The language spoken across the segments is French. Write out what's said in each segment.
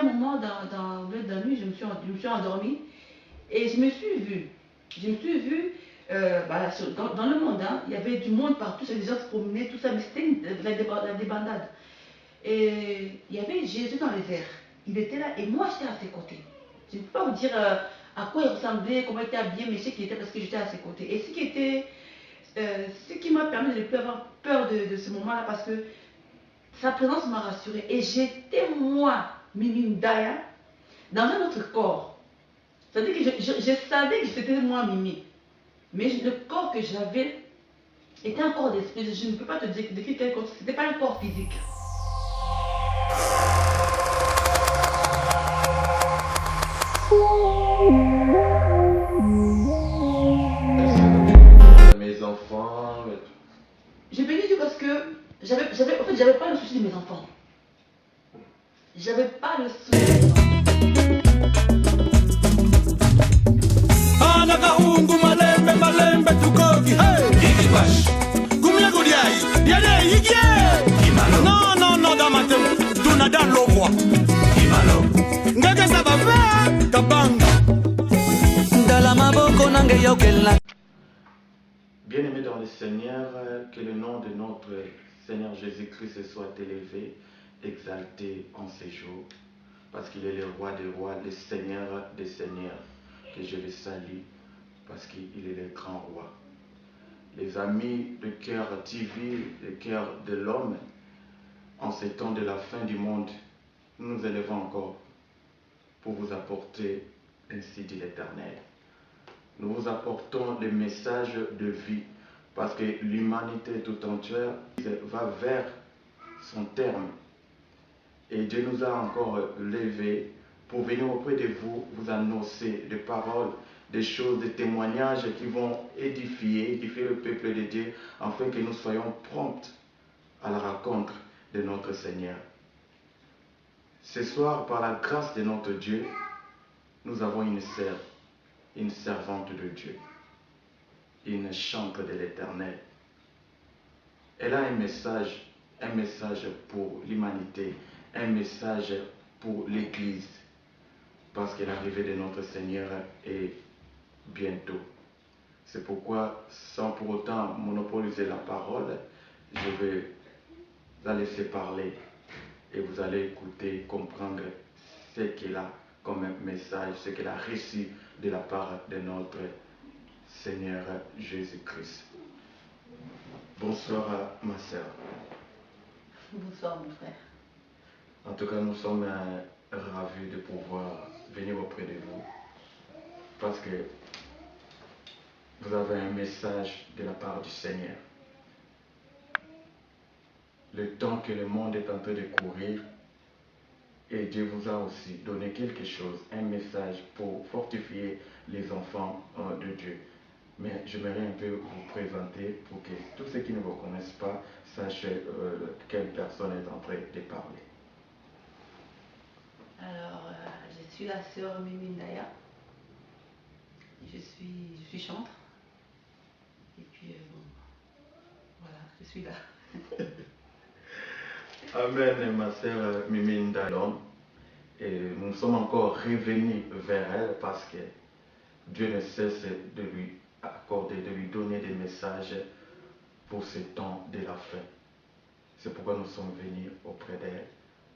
moment dans la nuit, je me suis endormie et je me suis vue. Je me suis vue dans le monde, hein, il y avait du monde partout, les gens se promenaient, tout ça, mais c'était la débandade. Et il y avait Jésus dans les airs. Il était là et moi j'étais à ses côtés. Je ne peux pas vous dire à quoi il ressemblait, comment il était habillé, mais je sais qu'il était parce que j'étais à ses côtés. Et ce qui m'a permis de ne plus avoir peur de ce moment-là, parce que sa présence m'a rassurée. Et j'étais moi, Mimi Ndaya, dans un autre corps. C'est-à-dire que je savais que c'était moi, Mimi. Mais le corps que j'avais était un corps d'esprit. Je ne peux pas te décrire quel corps. Ce n'était pas un corps physique. Mes enfants. Je bénis Dieu parce que j'avais pas le souci de mes enfants. J'avais pas le souci de mes enfants. Non, dans ma tête, tout n'a dans l'eau, moi. Bien-aimés dans le Seigneur, que le nom de notre Seigneur Jésus-Christ soit élevé, exalté en ces jours, parce qu'il est le roi des rois, le Seigneur des seigneurs, que je le salue, parce qu'il est le grand roi. Les amis de cœur TV, le cœur de l'homme, en ces temps de la fin du monde, nous nous élevons encore pour vous apporter, ainsi dit l'Éternel. Nous vous apportons des messages de vie, parce que l'humanité tout entière va vers son terme. Et Dieu nous a encore levés pour venir auprès de vous, vous annoncer des paroles, des choses, des témoignages qui vont édifier le peuple de Dieu, afin que nous soyons prompts à la rencontre de notre Seigneur. Ce soir, par la grâce de notre Dieu, nous avons une sœur, une servante de Dieu, une chante de l'Éternel. Elle a un message pour l'humanité, un message pour l'Église, parce que l'arrivée de notre Seigneur est bientôt. C'est pourquoi, sans pour autant monopoliser la parole, je vais la laisser parler et vous allez écouter, comprendre ce qu'elle a comme message, ce qu'elle a reçu de la part de notre Seigneur Jésus-Christ. Bonsoir ma sœur. Bonsoir mon frère. En tout cas, nous sommes ravis de pouvoir venir auprès de vous, parce que vous avez un message de la part du Seigneur. Le temps que le monde est en train de courir, et Dieu vous a aussi donné quelque chose, un message pour fortifier les enfants de Dieu. Mais j'aimerais un peu vous présenter pour que tous ceux qui ne vous connaissent pas sachent quelle personne est en train de parler. Alors, je suis la sœur Mimi Ndaya. Je suis chantre. Et puis, voilà, je suis là. Amen, ma sœur Mimi Ndaya. Et nous sommes encore revenus vers elle parce que Dieu ne cesse de lui accorder, de lui donner des messages pour ce temps de la fin. C'est pourquoi nous sommes venus auprès d'elle,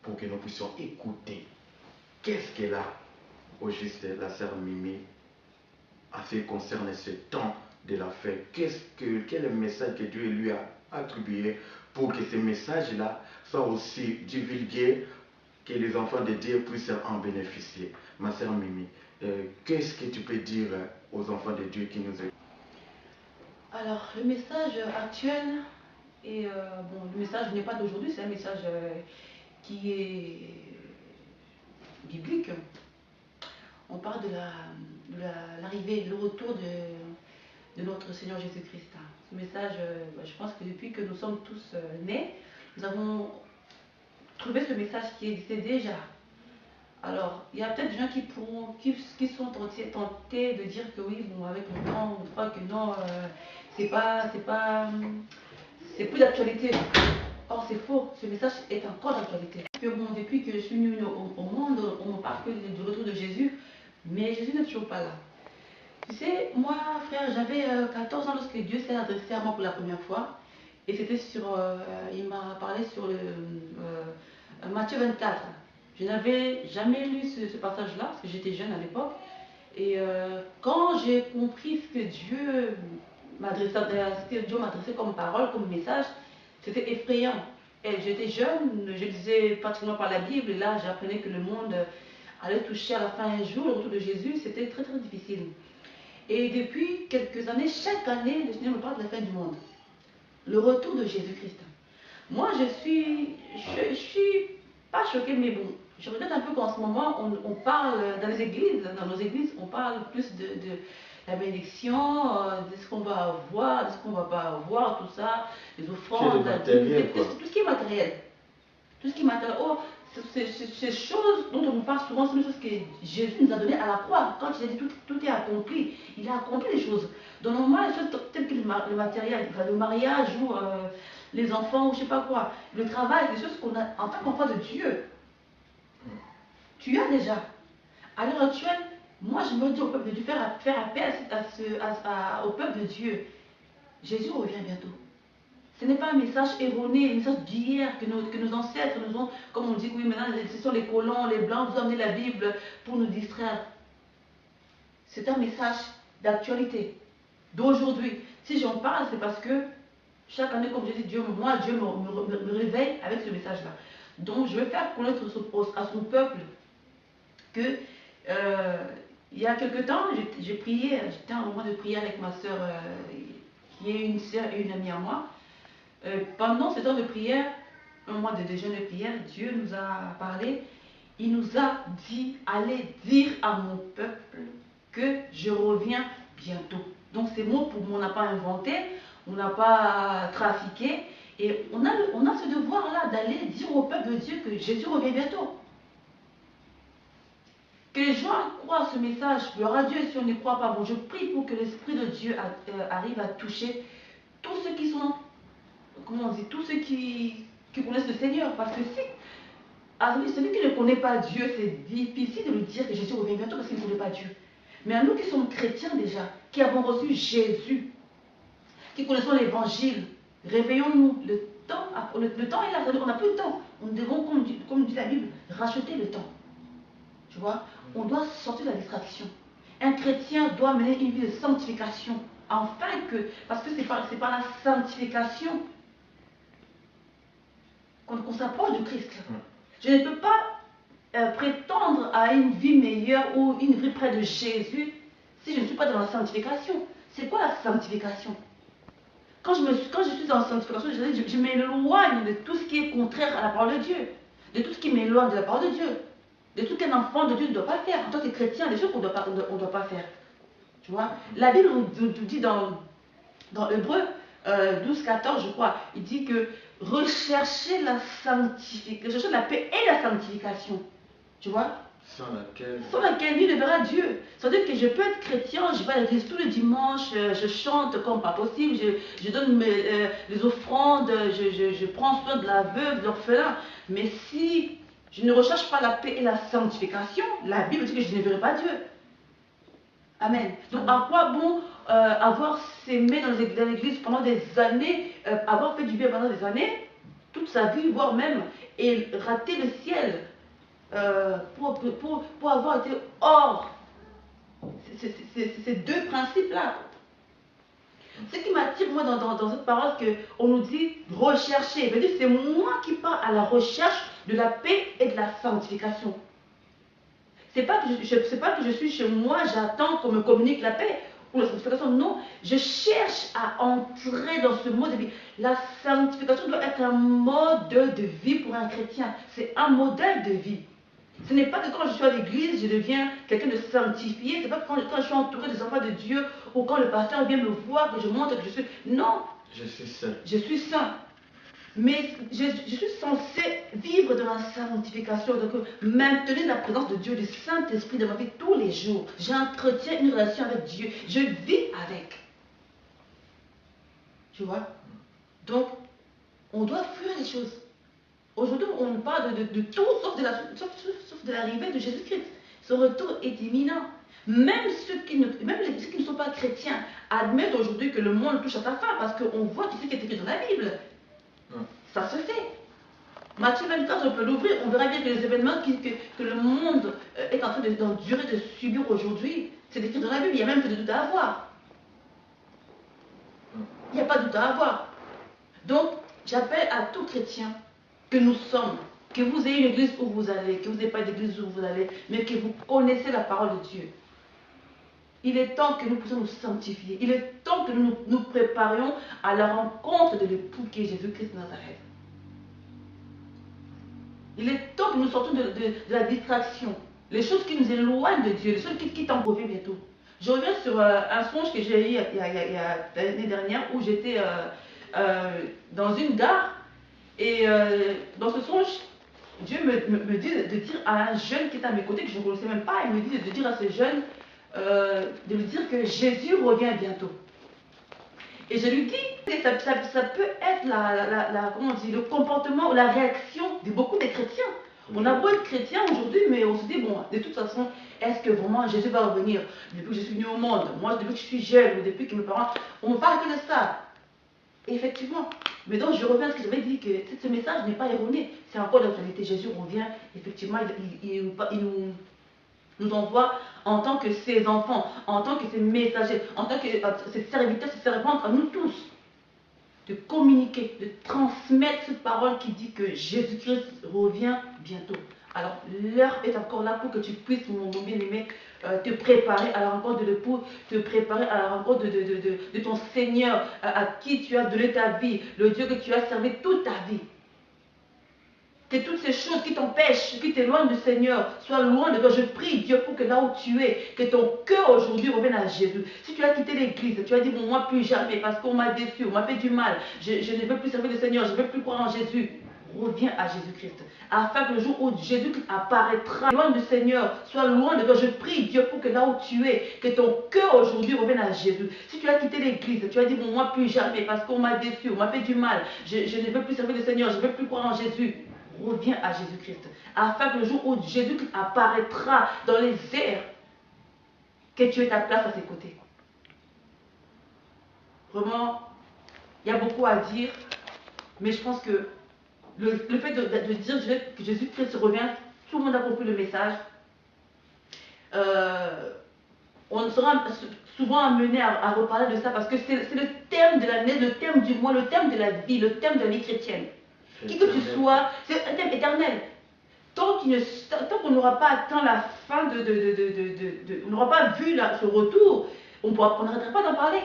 pour que nous puissions écouter qu'est-ce qu'elle a au juste, la sœur Mimi, à ce qui concerne ce temps de la fin. Quel est le message que Dieu lui a attribué pour que ce message-là soit aussi divulgué, que les enfants de Dieu puissent en bénéficier. Ma sœur Mimi, qu'est-ce que tu peux dire aux enfants de Dieu qui nous écoutent? Alors, le message actuel, le message n'est pas d'aujourd'hui, c'est un message qui est biblique. On parle de l'arrivée, le retour de notre Seigneur Jésus-Christ. Ce message, je pense que depuis que nous sommes tous nés, nous avons trouvé ce message qui existait déjà. Alors, il y a peut-être des gens qui sont tentés de dire que oui, bon, avec le temps, on croit que non, c'est plus d'actualité. Or, c'est faux, ce message est encore d'actualité. Depuis que je suis venue au monde, on on ne parle que du retour de Jésus, mais Jésus n'est toujours pas là. Tu sais, moi, frère, j'avais 14 ans lorsque Dieu s'est adressé à moi pour la première fois. Et c'était il m'a parlé sur Matthieu 24. Je n'avais jamais lu ce passage-là, parce que j'étais jeune à l'époque. Et quand j'ai compris ce que Dieu m'adressait comme parole, comme message, c'était effrayant. Et j'étais jeune, je lisais pratiquement par la Bible, et là j'apprenais que le monde allait toucher à la fin un jour le retour de Jésus, c'était très très difficile. Et depuis quelques années, chaque année, le Seigneur me parle de la fin du monde. Le retour de Jésus-Christ. Moi, je suis pas choquée, mais bon, je regrette un peu qu'en ce moment, on parle dans nos églises, on parle plus de la bénédiction, de ce qu'on va avoir, de ce qu'on va pas avoir, tout ça, les offrandes, tout ce qui est matériel. Tout ce qui est matériel. Oh, ces choses dont on parle souvent, sont les choses que Jésus nous a données à la croix. Quand il a dit tout est accompli, il a accompli les choses. Donc normalement, les choses telles que le matériel, le mariage ou les enfants ou je sais pas quoi, le travail, des choses qu'on a en tant qu'enfant de Dieu. Tu as déjà. À l'heure actuelle, moi je me dis au peuple de Dieu, faire appel au peuple de Dieu. Jésus revient bientôt. Ce n'est pas un message erroné, un message d'hier que nos ancêtres nous ont, comme on dit, oui, maintenant ce sont les colons, les blancs, vous amenez la Bible pour nous distraire. C'est un message d'actualité, d'aujourd'hui. Si j'en parle, c'est parce que chaque année, comme je dis, Dieu me réveille avec ce message-là. Donc, je veux faire connaître à son peuple que, il y a quelque temps, j'ai prié, j'étais en moment de prière avec ma soeur, qui est une soeur et une amie à moi. Pendant ce temps de prière, un mois de déjeuner de prière, Dieu nous a parlé. Il nous a dit, allez dire à mon peuple que je reviens bientôt. Donc ces mots, on n'a pas inventé, on n'a pas trafiqué. Et on a ce devoir-là d'aller dire au peuple de Dieu que Jésus revient bientôt. Que les gens croient ce message, gloire à Dieu, si on n'y croit pas, bon, je prie pour que l'Esprit de Dieu arrive à toucher tous ceux qui sont, comment on dit, tous ceux qui connaissent le Seigneur. Parce que si celui qui ne connaît pas Dieu, c'est difficile de lui dire que Jésus revient bientôt parce qu'il ne connaît pas Dieu. Mais à nous qui sommes chrétiens déjà, qui avons reçu Jésus, qui connaissons l'Évangile, réveillons-nous. Le temps est là, on n'a plus de temps. Nous devons, comme dit la Bible, racheter le temps. Tu vois, on doit sortir de la distraction. Un chrétien doit mener une vie de sanctification. Parce que c'est par la sanctification qu'on s'approche du Christ. Je ne peux pas prétendre à une vie meilleure ou une vie près de Jésus si je ne suis pas dans la sanctification. C'est quoi la sanctification? Quand je suis dans la sanctification, je m'éloigne de tout ce qui est contraire à la parole de Dieu, de tout ce qui m'éloigne de la parole de Dieu, de tout qu'un enfant de Dieu ne doit pas faire. En tant que chrétien, des choses qu'on ne doit pas faire. Tu vois, la Bible nous dit dans Hébreux 12-14, je crois, il dit que rechercher la paix et la sanctification. Tu vois, sans laquelle lui ne verra Dieu. C'est-à-dire que je peux être chrétien, je vais à l'église tous les dimanches, je chante comme pas possible, je donne les offrandes, je prends soin de la veuve, de l'orphelin. Mais si je ne recherche pas la paix et la sanctification, la Bible dit que je ne verrai pas Dieu. Amen. Donc à quoi bon avoir s'aimé dans l'église pendant des années, avoir fait du bien pendant des années, toute sa vie, voire même, et rater le ciel pour avoir été hors ces deux principes-là. Ce qui m'attire, moi, dans cette parole, c'est qu'on nous dit rechercher. C'est moi qui pars à la recherche de la paix et de la sanctification. C'est pas que je suis chez moi, j'attends qu'on me communique la paix ou la sanctification. Non, je cherche à entrer dans ce mode de vie. La sanctification doit être un mode de vie pour un chrétien. C'est un modèle de vie. Ce n'est pas que quand je suis à l'église, je deviens quelqu'un de sanctifié. Ce n'est pas que quand je suis entouré des enfants de Dieu ou quand le pasteur vient me voir, que je montre que je suis... Non. Je suis saint. Je suis saint. Mais je suis censé vivre dans la sanctification, donc maintenir la présence de Dieu, du Saint-Esprit dans ma vie tous les jours. J'entretiens une relation avec Dieu. Je vis avec. Tu vois? Donc, on doit fuir les choses. Aujourd'hui, on parle de tout sauf de l'arrivée de Jésus-Christ. Son retour est imminent. Même ceux qui ne sont pas chrétiens admettent aujourd'hui que le monde touche à sa fin parce qu'on voit tout ce qui est écrit dans la Bible. Ça se fait. Matthieu 24, on peut l'ouvrir, on verra bien que les événements que le monde est en train d'endurer, de subir aujourd'hui, c'est écrit dans la Bible, il n'y a même pas de doute à avoir. Il n'y a pas de doute à avoir. Donc, j'appelle à tout chrétien que nous sommes, que vous ayez une église où vous allez, que vous n'ayez pas d'église où vous allez, mais que vous connaissez la parole de Dieu. Il est temps que nous puissions nous sanctifier. Il est temps que nous nous préparions à la rencontre de l'époux qui est Jésus-Christ de Nazareth. Il est temps que nous sortions de la distraction. Les choses qui nous éloignent de Dieu, les choses qui t'en reviennent bientôt. Je reviens sur un songe que j'ai eu l'année dernière où j'étais dans une gare. Et dans ce songe, Dieu me dit de dire à un jeune qui est à mes côtés, que je ne connaissais même pas, il me dit de dire à ce jeune, de lui dire que Jésus revient bientôt. Et je lui dis, ça peut être comment on dit, le comportement ou la réaction de beaucoup de chrétiens. On a beau être chrétien aujourd'hui, mais on se dit, bon, de toute façon, est-ce que vraiment Jésus va revenir? Depuis que je suis venu au monde, moi, depuis que je suis jeune, ou depuis que mes parents, on me parle que de ça. Et effectivement. Mais donc, je reviens à ce que j'avais dit, que ce message n'est pas erroné. C'est encore d'actualité. Jésus revient, effectivement, il nous envoie en tant que ses enfants, en tant que ses messagers, en tant que ses serviteurs, ses servantes, à nous tous, de communiquer, de transmettre cette parole qui dit que Jésus-Christ revient bientôt. Alors, l'heure est encore là pour que tu puisses, mon bien-aimé, te préparer à la rencontre de l'époux, te préparer à la rencontre de ton Seigneur, à qui tu as donné ta vie, le Dieu que tu as servi toute ta vie. Que toutes ces choses qui t'empêchent, qui t'éloignent du Seigneur, soient loin de toi. Je prie Dieu pour que là où tu es, que ton cœur aujourd'hui revienne à Jésus. Si tu as quitté l'église, tu as dit, bon, moi plus jamais, parce qu'on m'a déçu, on m'a fait du mal, je ne veux plus servir le Seigneur, je ne veux plus croire en Jésus. Reviens à Jésus-Christ, afin que le jour où Jésus-Christ apparaîtra, loin du Seigneur, soit loin de toi. Je prie Dieu pour que là où tu es, que ton cœur aujourd'hui revienne à Jésus. Si tu as quitté l'église, tu as dit, bon, moi plus jamais, parce qu'on m'a déçu, on m'a fait du mal, je ne veux plus servir le Seigneur, je ne veux plus croire en Jésus. Reviens à Jésus-Christ, afin que le jour où Jésus-Christ apparaîtra dans les airs, que tu aies ta place à ses côtés. Vraiment, il y a beaucoup à dire, mais je pense que le fait de dire que Jésus-Christ revient, tout le monde a compris le message. On sera souvent amené à reparler de ça parce que c'est le thème de l'année, le thème du mois, le thème de la vie, le thème de la vie chrétienne. Qui que tu sois, c'est un thème éternel. Tant qu'on n'aura pas atteint la fin on n'aura pas vu ce retour, on n'arrêtera pas d'en parler.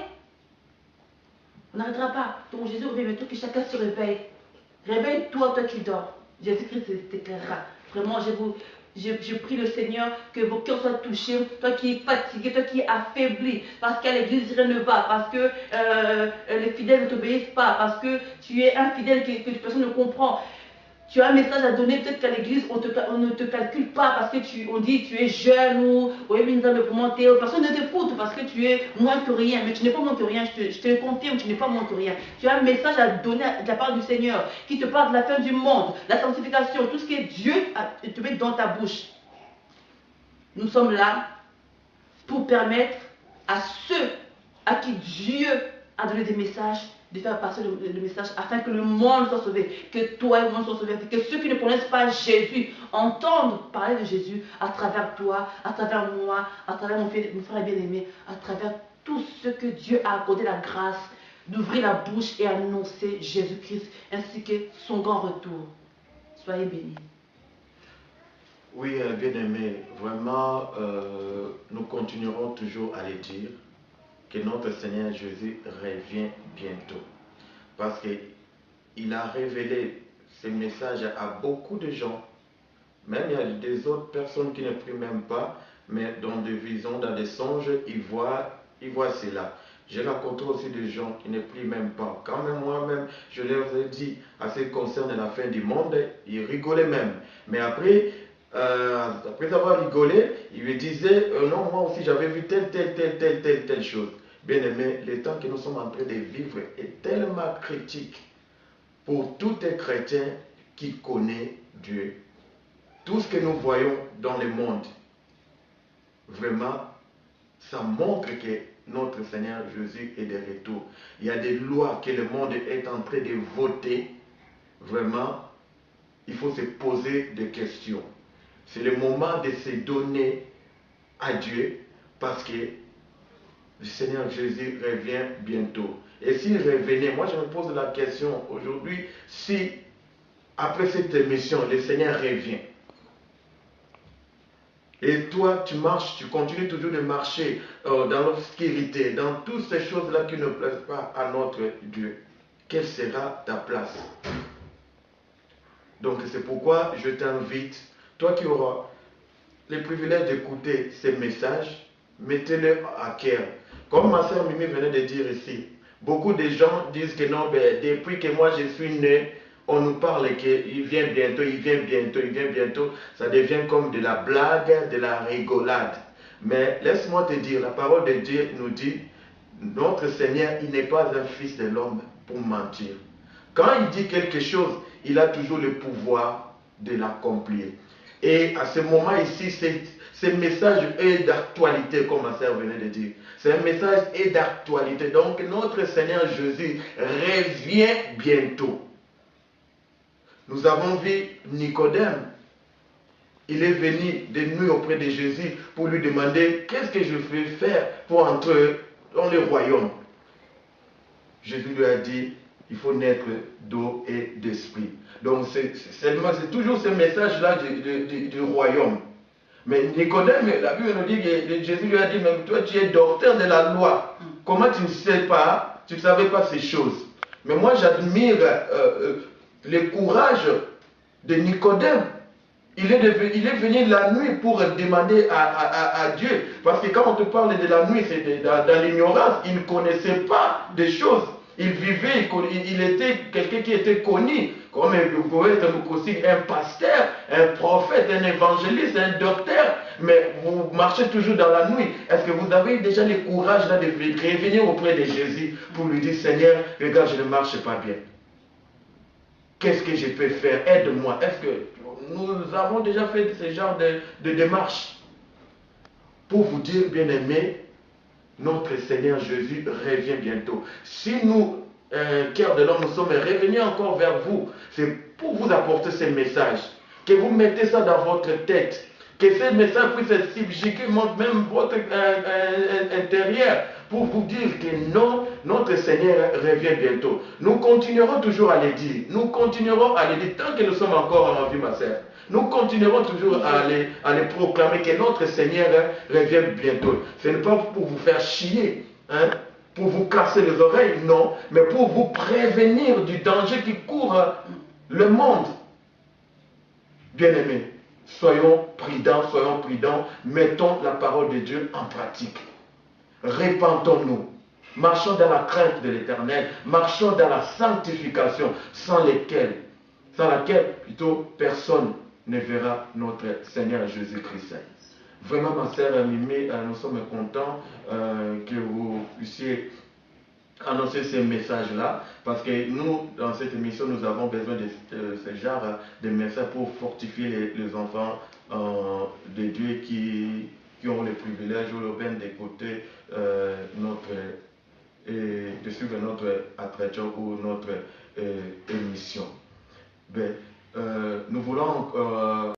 On n'arrêtera pas. Donc Jésus revient bientôt, que chacun se réveille. Réveille-toi, toi qui dors. Jésus-Christ t'éclairera. Vraiment, je prie le Seigneur que vos cœurs soient touchés. Toi qui es fatigué, toi qui es affaibli, parce qu'à l'église rien ne va, parce que les fidèles ne t'obéissent pas, parce que tu es infidèle, que personne ne comprend. Tu as un message à donner, peut-être qu'à l'église, on ne te calcule pas parce que on dit tu es jeune ou personne ne t'écoute parce que tu es moins que rien, mais tu n'es pas moins que rien, je te le confirme, tu n'es pas moins que rien. Tu as un message à donner de la part du Seigneur qui te parle de la fin du monde, la sanctification, tout ce que Dieu te met dans ta bouche. Nous sommes là pour permettre à ceux à qui Dieu a donné des messages de faire passer le message afin que le monde soit sauvé, que toi et moi soient sauvés, que ceux qui ne connaissent pas Jésus entendent parler de Jésus à travers toi, à travers moi, à travers mon frère bien-aimé, à travers tout ce que Dieu a accordé la grâce d'ouvrir la bouche et annoncer Jésus-Christ ainsi que son grand retour. Soyez bénis. Oui, bien-aimé, vraiment, nous continuerons toujours à le dire que notre Seigneur Jésus revient bientôt. Parce qu'il a révélé ce message à beaucoup de gens. Même il y a des autres personnes qui ne prient même pas, mais dans des visions, dans des songes, ils voient cela. J'ai rencontré aussi des gens qui ne prient même pas. Quand même moi-même, je leur ai dit à ce qui concerne la fin du monde, ils rigolaient même. Mais après avoir rigolé, ils me disaient, non, moi aussi j'avais vu telle chose. Bien aimé, le temps que nous sommes en train de vivre est tellement critique pour tout un chrétien qui connaît Dieu. Tout ce que nous voyons dans le monde, vraiment, ça montre que notre Seigneur Jésus est de retour. Il y a des lois que le monde est en train de voter. Vraiment, il faut se poser des questions. C'est le moment de se donner à Dieu parce que le Seigneur Jésus revient bientôt. Et s'il revenait, moi je me pose la question aujourd'hui, si après cette émission, le Seigneur revient, et toi tu marches, tu continues toujours de marcher dans l'obscurité, dans toutes ces choses-là qui ne plaisent pas à notre Dieu, quelle sera ta place? Donc c'est pourquoi je t'invite, toi qui auras le privilège d'écouter ces messages, mettez-le à cœur. Comme ma soeur Mimi venait de dire ici, beaucoup de gens disent que non, depuis que moi je suis né, on nous parle qu'il vient bientôt, il vient bientôt, il vient bientôt. Ça devient comme de la blague, de la rigolade. Mais laisse-moi te dire, la parole de Dieu nous dit, notre Seigneur, il n'est pas un fils de l'homme pour mentir. Quand il dit quelque chose, il a toujours le pouvoir de l'accomplir. Et à ce moment ici, ce message est d'actualité, comme ma sœur venait de dire. C'est un message est d'actualité. Donc notre Seigneur Jésus revient bientôt. Nous avons vu Nicodème. Il est venu de nuit auprès de Jésus pour lui demander qu'est-ce que je vais faire pour entrer dans le royaume. Jésus lui a dit, il faut naître d'eau et d'esprit. Donc c'est toujours ce message-là du royaume. Mais Nicodème, la Bible nous dit que Jésus lui a dit, mais toi tu es docteur de la loi. Comment tu ne sais pas, tu ne savais pas ces choses? Mais moi j'admire le courage de Nicodème. Il est venu la nuit pour demander à Dieu. Parce que quand on te parle de la nuit, c'est dans l'ignorance. Il ne connaissait pas des choses. Il vivait, il était quelqu'un qui était connu. Comme vous pouvez être aussi un pasteur, un prophète, un évangéliste, un docteur. Mais vous marchez toujours dans la nuit. Est-ce que vous avez déjà le courage là de revenir auprès de Jésus pour lui dire, Seigneur, regarde, je ne marche pas bien. Qu'est-ce que je peux faire? Aide-moi. Est-ce que nous avons déjà fait ce genre de démarche? Pour vous dire, bien-aimés, notre Seigneur Jésus revient bientôt. Si nous, cœur de l'homme, nous sommes revenus encore vers vous, c'est pour vous apporter ce message. Que vous mettez ça dans votre tête. Que ce message puisse subjuguer même votre intérieur. Pour vous dire que non, notre Seigneur revient bientôt. Nous continuerons toujours à le dire. Nous continuerons à le dire tant que nous sommes encore en vie, ma sœur. Nous continuerons toujours à les proclamer que notre Seigneur revient bientôt. Ce n'est pas pour vous faire chier, hein, pour vous casser les oreilles, non, mais pour vous prévenir du danger qui court le monde. Bien-aimés, soyons prudents, mettons la parole de Dieu en pratique. Répentons-nous, marchons dans la crainte de l'Éternel, marchons dans la sanctification, sans laquelle plutôt personne ne verra notre Seigneur Jésus-Christ. Vraiment, ma sœur Mimi, nous sommes contents que vous puissiez annoncer ces messages-là, parce que nous, dans cette émission, nous avons besoin de ce genre de messages pour fortifier les enfants de Dieu qui ont le privilège ou le bien d'écouter de suivre notre entretien ou notre émission. Nous voulons